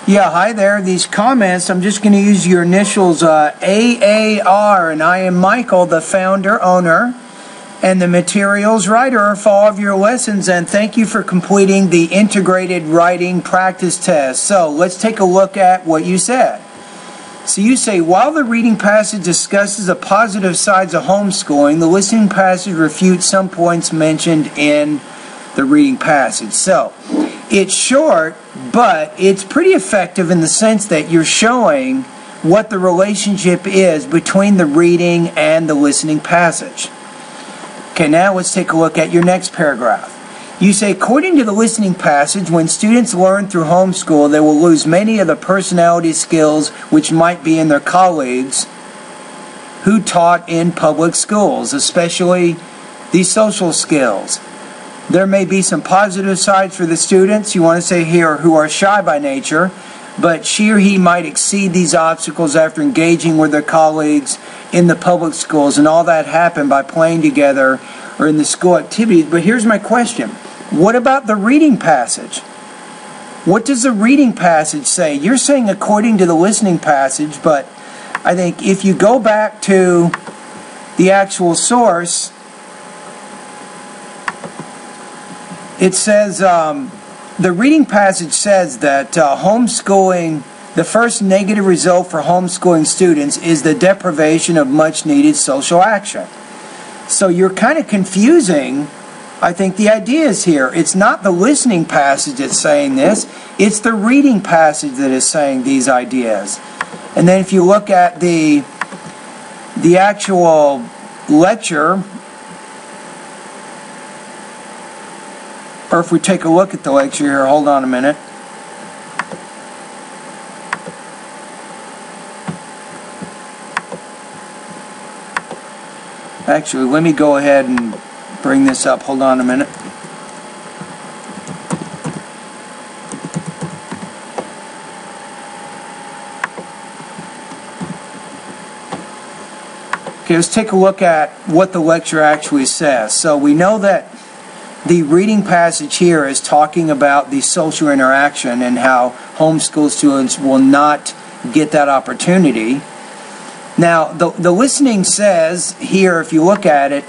Yeah, hi there. These comments, I'm just going to use your initials AAR, and I am Michael, the founder, owner, and the materials writer for all of your lessons, and thank you for completing the integrated writing practice test. So let's take a look at what you said. So you say, while the reading passage discusses the positive sides of homeschooling, the listening passage refutes some points mentioned in the reading passage. So it's short, but it's pretty effective in the sense that you're showing what the relationship is between the reading and the listening passage. Okay, now let's take a look at your next paragraph. You say, according to the listening passage, when students learn through homeschool, they will lose many of the personality skills which might be in their colleagues who taught in public schools, especially these social skills. There may be some positive sides for the students, you want to say here, who are shy by nature, but she or he might exceed these obstacles after engaging with their colleagues in the public schools, and all that happened by playing together or in the school activities. But here's my question. What about the reading passage? What does the reading passage say? You're saying according to the listening passage, but I think if you go back to the actual source, it says, the reading passage says that homeschooling, the first negative result for homeschooling students is the deprivation of much needed social action. So you're kind of confusing, I think, the ideas here. It's not the listening passage that's saying this, it's the reading passage that is saying these ideas. And then if you look at the actual lecture, or if we take a look at the lecture here, hold on a minute. Actually, let me go ahead and bring this up. Hold on a minute. Okay, let's take a look at what the lecture actually says. So we know that the reading passage here is talking about the social interaction and how homeschool students will not get that opportunity. Now, the listening says here, if you look at it,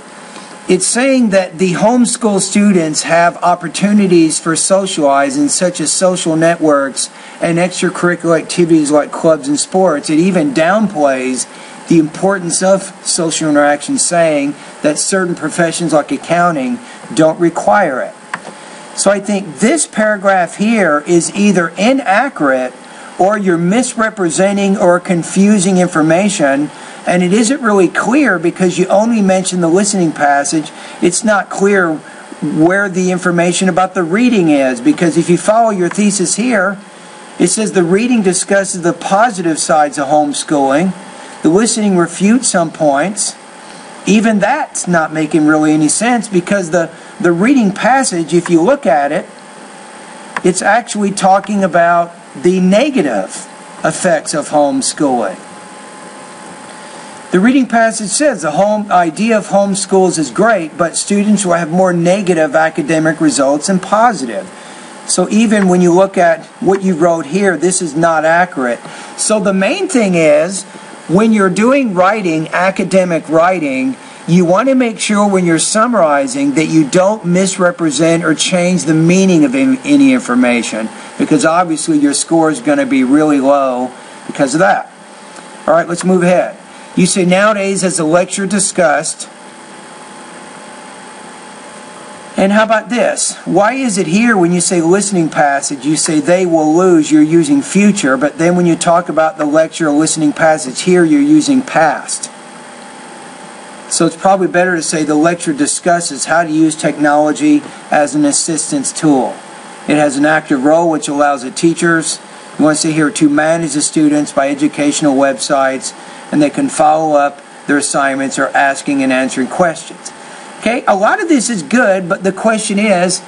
it's saying that the homeschool students have opportunities for socializing, such as social networks and extracurricular activities like clubs and sports. It even downplays the importance of social interaction, saying that certain professions like accounting don't require it. So I think this paragraph here is either inaccurate or you're misrepresenting or confusing information, and it isn't really clear because you only mention the listening passage. It's not clear where the information about the reading is, because if you follow your thesis here, it says the reading discusses the positive sides of homeschooling, the listening refutes some points. Even that's not making really any sense, because the reading passage, if you look at it, it's actually talking about the negative effects of homeschooling. The reading passage says the idea of homeschools is great, but students will have more negative academic results than positive. So even when you look at what you wrote here, this is not accurate. So the main thing is, when you're doing writing, academic writing, you want to make sure when you're summarizing that you don't misrepresent or change the meaning of any information, because obviously your score is going to be really low because of that. All right, let's move ahead. You say, nowadays, as the lecture discussed, and how about this? Why is it here when you say listening passage, you say they will lose, you're using future, but then when you talk about the lecture or listening passage here, you're using past? So it's probably better to say the lecture discusses how to use technology as an assistance tool. It has an active role which allows the teachers, you want to say here, to manage the students by educational websites, and they can follow up their assignments or asking and answering questions. Okay, a lot of this is good, but the question is,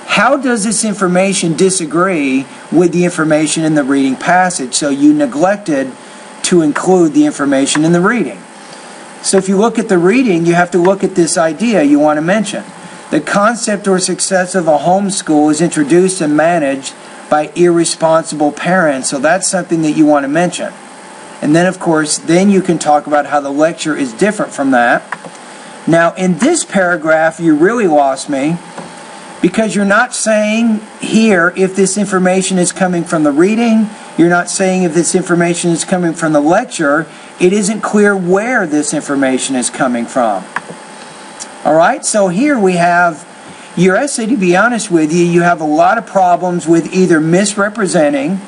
how does this information disagree with the information in the reading passage? So you neglected to include the information in the reading. So if you look at the reading, you have to look at this idea you want to mention. The concept or success of a homeschool is introduced and managed by irresponsible parents. So that's something that you want to mention. And then, of course, then you can talk about how the lecture is different from that. Now, in this paragraph, you really lost me, because you're not saying here if this information is coming from the reading. You're not saying if this information is coming from the lecture. It isn't clear where this information is coming from. All right, so here we have your essay. To be honest with you, you have a lot of problems with either misrepresenting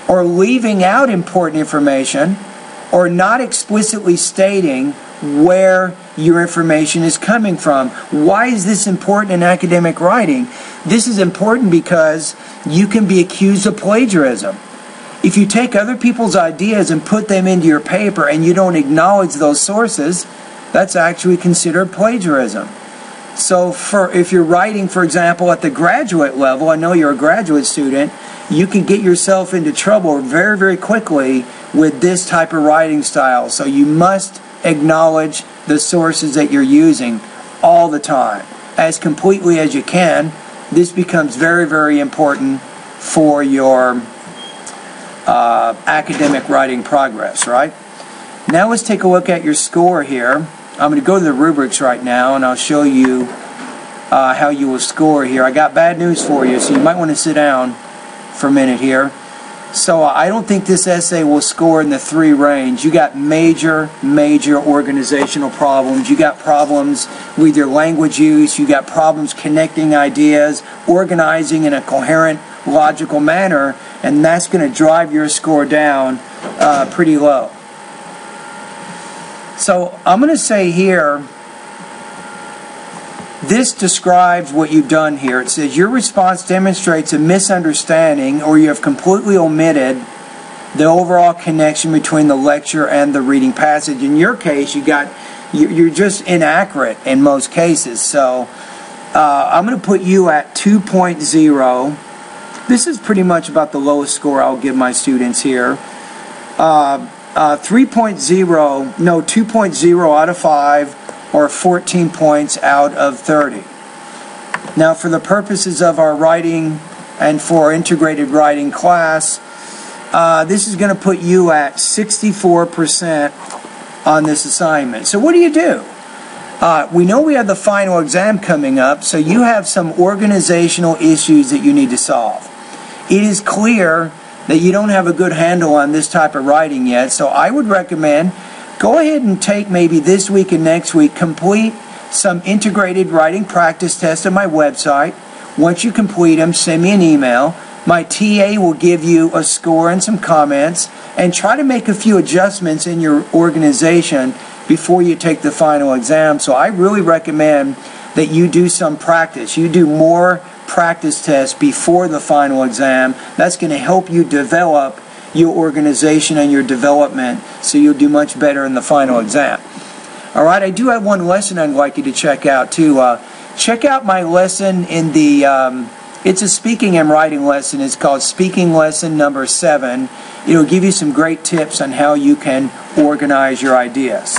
or leaving out important information or not explicitly stating where your information is coming from. Why is this important in academic writing? This is important because you can be accused of plagiarism. If you take other people's ideas and put them into your paper and you don't acknowledge those sources, that's actually considered plagiarism. So if you're writing, for example, at the graduate level, I know you're a graduate student, you can get yourself into trouble very, very quickly with this type of writing style. So you must acknowledge the sources that you're using all the time, as completely as you can. This becomes very, very important for your academic writing progress, right? Now let's take a look at your score here. I'm going to go to the rubrics right now, and I'll show you how you will score here. I got bad news for you, so you might want to sit down for a minute here. So I don't think this essay will score in the 3 range. You got major organizational problems. You got problems with your language use. You got problems connecting ideas, organizing in a coherent, logical manner, and that's going to drive your score down pretty low. So I'm going to say here, this describes what you've done here. It says your response demonstrates a misunderstanding, or you have completely omitted the overall connection between the lecture and the reading passage. In your case, you're just inaccurate in most cases. So I'm going to put you at 2.0. This is pretty much about the lowest score I'll give my students here. 2.0 out of 5, or 14 points out of 30. Now, for the purposes of our writing and for our integrated writing class, this is going to put you at 64% on this assignment. So what do? We know we have the final exam coming up, so you have some organizational issues that you need to solve. It is clear that you don't have a good handle on this type of writing yet, so I would recommend go ahead and take maybe this week and next week, complete some integrated writing practice tests on my website. Once you complete them, send me an email. My TA will give you a score and some comments, and try to make a few adjustments in your organization before you take the final exam. So I really recommend that you do some practice. You do more practice tests before the final exam. That's going to help you develop your organization and your development, so you'll do much better in the final exam. All right, I do have one lesson I'd like you to check out too. Check out my lesson in the, it's a speaking and writing lesson. It's called Speaking Lesson number 7. It'll give you some great tips on how you can organize your ideas.